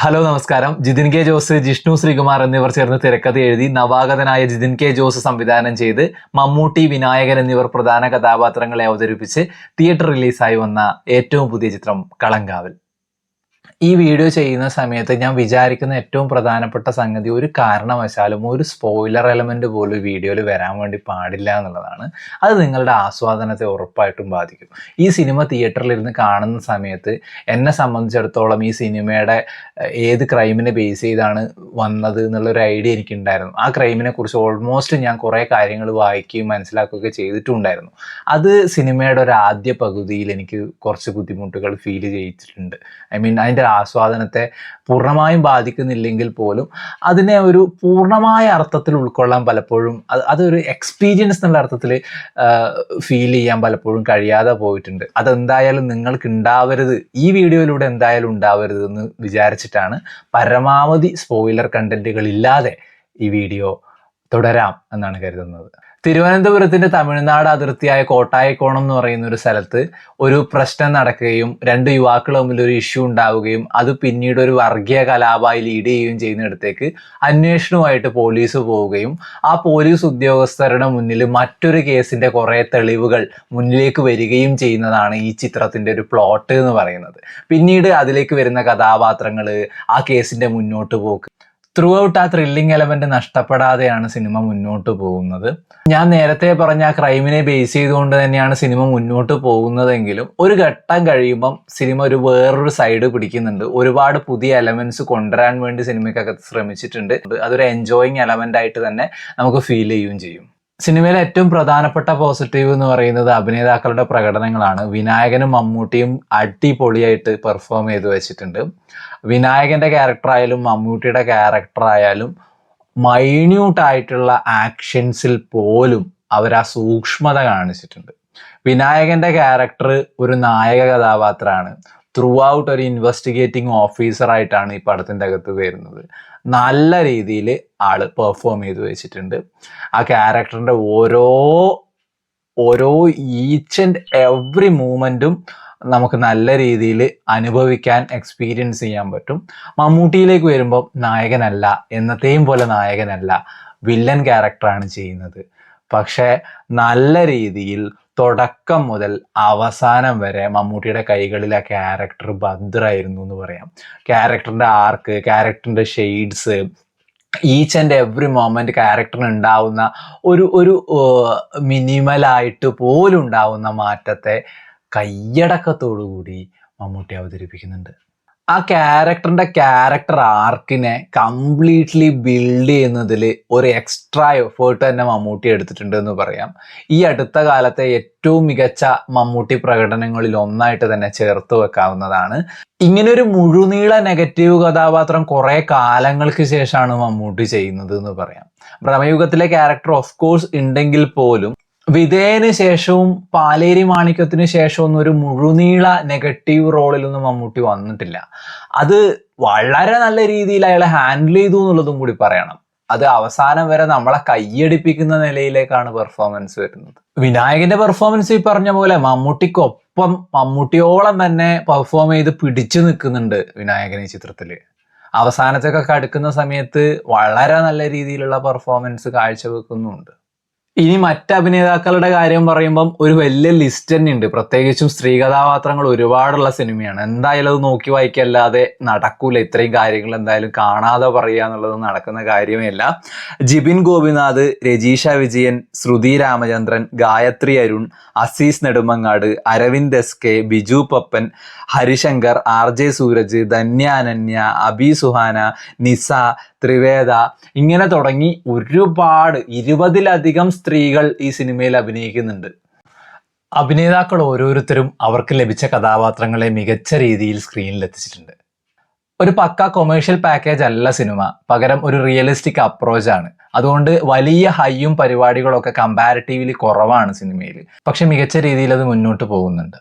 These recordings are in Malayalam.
ഹലോ നമസ്കാരം. ജിതിൻ കെ ജോസ്, ജിഷ്ണു ശ്രീകുമാർ എന്നിവർ ചേർന്ന് തിരക്കഥ എഴുതി നവാഗതനായ ജിതിൻ കെ ജോസ് സംവിധാനം ചെയ്ത് മമ്മൂട്ടി, വിനായകൻ എന്നിവർ പ്രധാന കഥാപാത്രങ്ങളെ അവതരിപ്പിച്ച് തിയേറ്റർ റിലീസായി വന്ന ഏറ്റവും പുതിയ ചിത്രം കളങ്കാവൽ. ഈ വീഡിയോ ചെയ്യുന്ന സമയത്ത് ഞാൻ വിചാരിക്കുന്ന ഏറ്റവും പ്രധാനപ്പെട്ട സംഗതി, ഒരു കാരണവശാലും ഒരു സ്പോയിലർ എലമെന്റ് പോലും വീഡിയോയിൽ വരാൻ വേണ്ടി പാടില്ല എന്നുള്ളതാണ്. അത് നിങ്ങളുടെ ആസ്വാദനത്തെ ഉറപ്പായിട്ടും ബാധിക്കും. ഈ സിനിമ തിയേറ്ററിലിരുന്ന് കാണുന്ന സമയത്ത് എന്നെ സംബന്ധിച്ചിടത്തോളം ഈ സിനിമയുടെ ഏത് ക്രൈമിനെ ബേസ് ചെയ്താണ് വന്നത് എന്നുള്ളൊരു ഐഡിയ എനിക്കുണ്ടായിരുന്നു. ആ ക്രൈമിനെ കുറിച്ച് ഓൾമോസ്റ്റ് ഞാൻ കുറേ കാര്യങ്ങൾ വായിക്കുകയും മനസ്സിലാക്കുകയൊക്കെ ചെയ്തിട്ടുണ്ടായിരുന്നു. അത് സിനിമയുടെ ഒരു ആദ്യ പകുതിയിൽ എനിക്ക് കുറച്ച് ബുദ്ധിമുട്ടുകൾ ഫീൽ ചെയ്യിച്ചിട്ടുണ്ട്. അതിൻ്റെ ആസ്വാദനത്തെ പൂർണ്ണമായും ബാധിക്കുന്നില്ലെങ്കിൽ പോലും അതിനെ ഒരു പൂർണ്ണമായ അർത്ഥത്തിൽ ഉൾക്കൊള്ളാൻ പലപ്പോഴും അതൊരു എക്സ്പീരിയൻസ് എന്നുള്ള അർത്ഥത്തിൽ ഫീൽ ചെയ്യാൻ പലപ്പോഴും കഴിയാതെ പോയിട്ടുണ്ട്. അതെന്തായാലും നിങ്ങൾക്ക് ഉണ്ടാവരുത്, ഈ വീഡിയോയിലൂടെ എന്തായാലും ഉണ്ടാവരുത് എന്ന് വിചാരിച്ചിട്ടാണ് പരമാവധി സ്പോയിലർ കണ്ടന്റുകൾ ഇല്ലാതെ ഈ വീഡിയോ തുടരാം എന്നാണ് കരുതുന്നത്. തിരുവനന്തപുരത്തിന്റെ തമിഴ്നാട് അതിർത്തിയായ കോട്ടായിക്കോണം എന്ന് പറയുന്ന ഒരു സ്ഥലത്ത് ഒരു പ്രശ്നം നടക്കുകയും രണ്ട് യുവാക്കൾ തമ്മിൽ ഒരു ഇഷ്യൂ ഉണ്ടാവുകയും അത് പിന്നീട് ഒരു വർഗീയ കലാപമായി ലീഡ് ചെയ്യുകയും ചെയ്യുന്നിടത്തേക്ക് അന്വേഷണവുമായിട്ട് പോലീസ് പോവുകയും ആ പോലീസ് ഉദ്യോഗസ്ഥരുടെ മുന്നിൽ മറ്റൊരു കേസിന്റെ കുറെ തെളിവുകൾ മുന്നിലേക്ക് വരികയും ചെയ്യുന്നതാണ് ഈ ചിത്രത്തിന്റെ ഒരു പ്ലോട്ട് എന്ന് പറയുന്നത്. പിന്നീട് അതിലേക്ക് വരുന്ന കഥാപാത്രങ്ങൾ, ആ കേസിന്റെ മുന്നോട്ട് പോക്ക്, ത്രൂ ഔട്ട് ആ ത്രില്ലിംഗ് എലമെന്റ് നഷ്ടപ്പെടാതെയാണ് സിനിമ മുന്നോട്ട് പോകുന്നത്. ഞാൻ നേരത്തെ പറഞ്ഞ ആ ക്രൈമിനെ ബേസ് ചെയ്തുകൊണ്ട് തന്നെയാണ് സിനിമ മുന്നോട്ട് പോകുന്നതെങ്കിലും ഒരു ഘട്ടം കഴിയുമ്പം സിനിമ വേറൊരു സൈഡ് പിടിക്കുന്നുണ്ട്. ഒരുപാട് പുതിയ എലമെന്റ്സ് കൊണ്ടുവരാൻ വേണ്ടി സിനിമയ്ക്കകത്ത് ശ്രമിച്ചിട്ടുണ്ട്. അതൊരു എൻജോയിങ് എലമെന്റ് ആയിട്ട് തന്നെ നമുക്ക് ഫീൽ ചെയ്യുകയും ചെയ്യും. സിനിമയിലെ ഏറ്റവും പ്രധാനപ്പെട്ട പോസിറ്റീവ് എന്ന് പറയുന്നത് അഭിനേതാക്കളുടെ പ്രകടനങ്ങളാണ്. വിനായകനും മമ്മൂട്ടിയും അടിപൊളിയായിട്ട് പെർഫോം ചെയ്ത് വെച്ചിട്ടുണ്ട്. വിനായകന്റെ ക്യാരക്ടറായാലും മമ്മൂട്ടിയുടെ ക്യാരക്ടറായാലും മൈന്യൂട്ടായിട്ടുള്ള ആക്ഷൻസിൽ പോലും അവർ ആ സൂക്ഷ്മത കാണിച്ചിട്ടുണ്ട്. വിനായകന്റെ ക്യാരക്ടർ ഒരു നായക കഥാപാത്രമാണ്. ത്രൂ ഔട്ട് ഒരു ഇൻവെസ്റ്റിഗേറ്റിംഗ് ഓഫീസറായിട്ടാണ് ഈ പടത്തിൻ്റെ അകത്ത് വരുന്നത്. നല്ല രീതിയിൽ ആള് പെർഫോം ചെയ്ത് വെച്ചിട്ടുണ്ട്. ആ ക്യാരക്ടറിൻ്റെ ഓരോ ഈച്ച് ആൻഡ് എവറി മൂമെൻറ്റും നമുക്ക് നല്ല രീതിയിൽ അനുഭവിക്കാൻ, എക്സ്പീരിയൻസ് ചെയ്യാൻ പറ്റും. മമ്മൂട്ടിയിലേക്ക് വരുമ്പോൾ നായകനല്ല, എന്നത്തെയും പോലെ നായകനല്ല, വില്ലൻ ക്യാരക്ടറാണ് ചെയ്യുന്നത്. പക്ഷേ നല്ല രീതിയിൽ തുടക്കം മുതൽ അവസാനം വരെ മമ്മൂട്ടിയുടെ കൈകളിൽ ആ ക്യാരക്ടർ ഭദ്രമായിരുന്നു എന്ന് പറയാം. ക്യാരക്ടറിൻ്റെ ആർക്ക്, ക്യാരക്ടറിൻ്റെ shades, each and every moment ക്യാരക്ടറിന് ഉണ്ടാവുന്ന ഒരു മിനിമലായിട്ട് പോലും ഉണ്ടാവുന്ന മാറ്റത്തെ കയ്യടക്കത്തോടുകൂടി മമ്മൂട്ടി അവതരിപ്പിക്കുന്നുണ്ട്. ആ ക്യാരക്ടർ ആർക്കിനെ കംപ്ലീറ്റ്ലി ബിൽഡ് ചെയ്യുന്നതിൽ ഒരു എക്സ്ട്രാ എഫേർട്ട് തന്നെ മമ്മൂട്ടി എടുത്തിട്ടുണ്ട് എന്ന് പറയാം. ഈ അടുത്ത കാലത്തെ ഏറ്റവും മികച്ച മമ്മൂട്ടി പ്രകടനങ്ങളിൽ ഒന്നായിട്ട് തന്നെ ചേർത്ത് വെക്കാവുന്നതാണ്. ഇങ്ങനൊരു മുഴുനീള നെഗറ്റീവ് കഥാപാത്രം കുറെ കാലങ്ങൾക്ക് ശേഷമാണ് മമ്മൂട്ടി ചെയ്യുന്നത് എന്ന് പറയാം. ഭ്രമയുഗത്തിലെ ക്യാരക്ടർ ഓഫ് കോഴ്സ് ഉണ്ടെങ്കിൽ പോലും വിധേയന് ശേഷവും പാലേരി മാണിക്യത്തിന് ശേഷവും ഒരു മുഴുനീള നെഗറ്റീവ് റോളിലൊന്നും മമ്മൂട്ടി വന്നിട്ടില്ല. അത് വളരെ നല്ല രീതിയിൽ അയാളെ ഹാൻഡിൽ ചെയ്തു എന്നുള്ളതും കൂടി പറയണം. അത് അവസാനം വരെ നമ്മളെ കയ്യടിപ്പിക്കുന്ന നിലയിലേക്കാണ് പെർഫോമൻസ് വരുന്നത്. വിനായകന്റെ പെർഫോമൻസ് ഈ പറഞ്ഞ പോലെ മമ്മൂട്ടിക്കൊപ്പം, മമ്മൂട്ടിയോളം തന്നെ പെർഫോം ചെയ്ത് പിടിച്ചു നിൽക്കുന്നുണ്ട് വിനായകൻ ഈ ചിത്രത്തില്. അവസാനത്തേക്കൊക്കെ അടുക്കുന്ന സമയത്ത് വളരെ നല്ല രീതിയിലുള്ള പെർഫോമൻസ് കാഴ്ചവെക്കുന്നുണ്ട്. ഇനി മറ്റ് അഭിനേതാക്കളുടെ കാര്യം പറയുമ്പം ഒരു വലിയ ലിസ്റ്റ് തന്നെ ഉണ്ട്. പ്രത്യേകിച്ചും സ്ത്രീ കഥാപാത്രങ്ങൾ ഒരുപാടുള്ള സിനിമയാണ്. എന്തായാലും അത് നോക്കി വായിക്കല്ലാതെ നടക്കൂല. ഇത്രയും കാര്യങ്ങൾ എന്തായാലും കാണാതെ പറയുക എന്നുള്ളത് നടക്കുന്ന കാര്യമല്ല. ജിബിൻ ഗോപിനാഥ്, രജീഷ വിജയൻ, ശ്രുതി രാമചന്ദ്രൻ, ഗായത്രി അരുൺ, അസീസ് നെടുമങ്ങാട്, അരവിന്ദ് എസ്.കെ, ബിജു പപ്പൻ, ഹരിശങ്കർ, RJ സൂരജ്, ധന്യ അനന്യ, അബി സുഹാന, നിസ, ത്രിവേദ, ഇങ്ങനെ തുടങ്ങി ഒരുപാട് 20-ലധികം സ്ത്രീകൾ ഈ സിനിമയിൽ അഭിനയിക്കുന്നുണ്ട്. അഭിനേതാക്കൾ ഓരോരുത്തരും അവർക്ക് ലഭിച്ച കഥാപാത്രങ്ങളെ മികച്ച രീതിയിൽ സ്ക്രീനിൽ എത്തിച്ചിട്ടുണ്ട്. ഒരു പക്ക കൊമേഴ്ഷ്യൽ പാക്കേജ് അല്ല സിനിമ, പകരം ഒരു റിയലിസ്റ്റിക് അപ്രോച്ചാണ്. അതുകൊണ്ട് വലിയ ഹൈയും പരിപാടികളൊക്കെ കമ്പാരിറ്റീവ്ലി കുറവാണ് സിനിമയിൽ. പക്ഷെ മികച്ച രീതിയിൽ അത് മുന്നോട്ട് പോകുന്നുണ്ട്.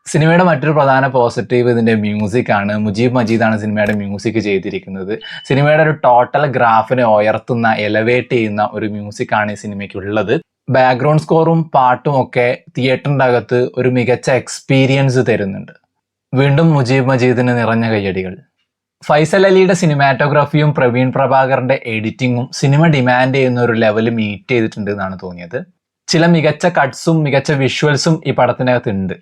സിനിമയുടെ മറ്റൊരു പ്രധാന പോസിറ്റീവ് ഇതിൻ്റെ മ്യൂസിക് ആണ്. മുജീബ് മജീദാണ് സിനിമയുടെ മ്യൂസിക് ചെയ്തിരിക്കുന്നത്. സിനിമയുടെ ഒരു ടോട്ടൽ ഗ്രാഫിനെ ഉയർത്തുന്ന, എലവേറ്റ് ചെയ്യുന്ന ഒരു മ്യൂസിക് ആണ് ഈ സിനിമയ്ക്കുള്ളത്. ബാക്ക്ഗ്രൗണ്ട് സ്കോറും പാട്ടും ഒക്കെ തിയേറ്ററിൻ്റെ അകത്ത് ഒരു മികച്ച എക്സ്പീരിയൻസ് തരുന്നുണ്ട്. വീണ്ടും മുജീബ് മജീദിന് നിറഞ്ഞ കയ്യടികൾ. ഫൈസൽ അലിയുടെ സിനിമാറ്റോഗ്രാഫിയും പ്രവീൺ പ്രഭാകറിന്റെ എഡിറ്റിങ്ങും സിനിമ ഡിമാൻഡ് ചെയ്യുന്ന ഒരു ലെവൽ മീറ്റ് ചെയ്തിട്ടുണ്ട് എന്നാണ് തോന്നിയത്. ചില മികച്ച കട്ട്സും മികച്ച വിഷ്വൽസും ഈ പടത്തിനകത്ത് ഉണ്ട്.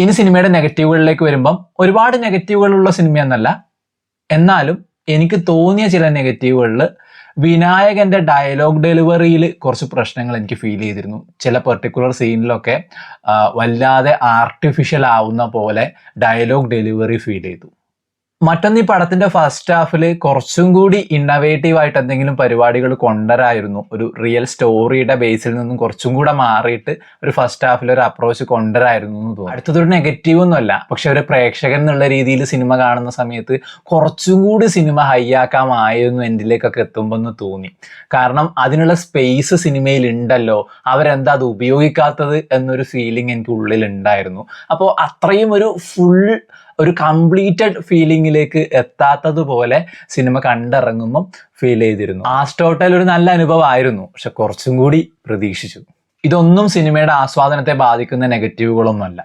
ഇനി സിനിമയുടെ നെഗറ്റീവുകളിലേക്ക് വരുമ്പം ഒരുപാട് നെഗറ്റീവുകളുള്ള സിനിമയെന്നല്ല, എന്നാലും എനിക്ക് തോന്നിയ ചില നെഗറ്റീവുകളിൽ വിനായകന്റെ ഡയലോഗ് ഡെലിവറിയിൽ കുറച്ച് പ്രശ്നങ്ങൾ എനിക്ക് ഫീൽ ചെയ്തിരുന്നു. ചില പെർട്ടിക്കുലർ സീനിലൊക്കെ വല്ലാതെ ആർട്ടിഫിഷ്യൽ ആവുന്ന പോലെ ഡയലോഗ് ഡെലിവറി ഫീൽ ചെയ്തു. മറ്റൊന്ന്, ഈ പടത്തിന്റെ ഫസ്റ്റ് ഹാഫിൽ കുറച്ചും കൂടി ഇന്നവേറ്റീവ് ആയിട്ട് എന്തെങ്കിലും പരിപാടികൾ കൊണ്ടുവരായിരുന്നു. ഒരു റിയൽ സ്റ്റോറിയുടെ ബേസിൽ നിന്നും കുറച്ചും കൂടെ മാറിയിട്ട് ഒരു ഫസ്റ്റ് ഹാഫിൽ ഒരു അപ്രോച്ച് കൊണ്ടുവരായിരുന്നു എന്ന് തോന്നുന്നു. അടുത്തതൊരു നെഗറ്റീവ് ഒന്നുമല്ല, പക്ഷെ ഒരു പ്രേക്ഷകൻ എന്നുള്ള രീതിയിൽ സിനിമ കാണുന്ന സമയത്ത് കുറച്ചും കൂടി സിനിമ ഹൈയാക്കാമായിരുന്നു എൻഡിലേക്കൊക്കെ എത്തുമ്പോൾ എന്ന് തോന്നി. കാരണം അതിനുള്ള സ്പേസ് സിനിമയിൽ ഉണ്ടല്ലോ, അവരെന്താ അത് ഉപയോഗിക്കാത്തത് എന്നൊരു ഫീലിംഗ് എനിക്ക് ഉള്ളിൽ ഉണ്ടായിരുന്നു. അപ്പോൾ അത്രയും ഒരു കംപ്ലീറ്റഡ് ഫീലിങ്ങിലേക്ക് എത്താത്തതുപോലെ സിനിമ കണ്ടിറങ്ങുമ്പം ഫീൽ ചെയ്തിരുന്നു. ടോട്ടൽ ഒരു നല്ല അനുഭവമായിരുന്നു, പക്ഷെ കുറച്ചും കൂടി പ്രതീക്ഷിച്ചു. ഇതൊന്നും സിനിമയുടെ ആസ്വാദനത്തെ ബാധിക്കുന്ന നെഗറ്റീവുകളൊന്നുമല്ല.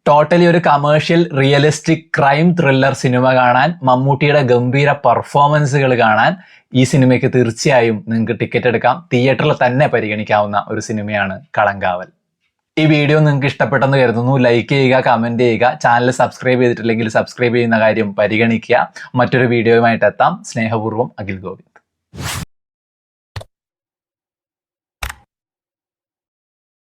ടോട്ടലി ഒരു commercial realistic crime thriller cinema കാണാൻ, മമ്മൂട്ടിയുടെ ഗംഭീര പെർഫോമൻസുകൾ കാണാൻ ഈ സിനിമയ്ക്ക് തീർച്ചയായും നിങ്ങൾക്ക് ടിക്കറ്റ് എടുക്കാം. തിയേറ്ററിൽ തന്നെ പരിഗണിക്കാവുന്ന ഒരു സിനിമയാണ് കളങ്കാവൽ. ഈ വീഡിയോ നിങ്ങൾക്ക് ഇഷ്ടപ്പെട്ടെന്ന് കരുതുന്നു. ലൈക്ക് ചെയ്യുക, കമന്റ് ചെയ്യുക. ചാനൽ സബ്സ്ക്രൈബ് ചെയ്തിട്ടില്ലെങ്കിൽ സബ്സ്ക്രൈബ് ചെയ്യുന്ന കാര്യം പരിഗണിക്കുക. മറ്റൊരു വീഡിയോയുമായിട്ട് എത്താം. സ്നേഹപൂർവ്വം, അഖിൽ ഗോവിന്ദ്.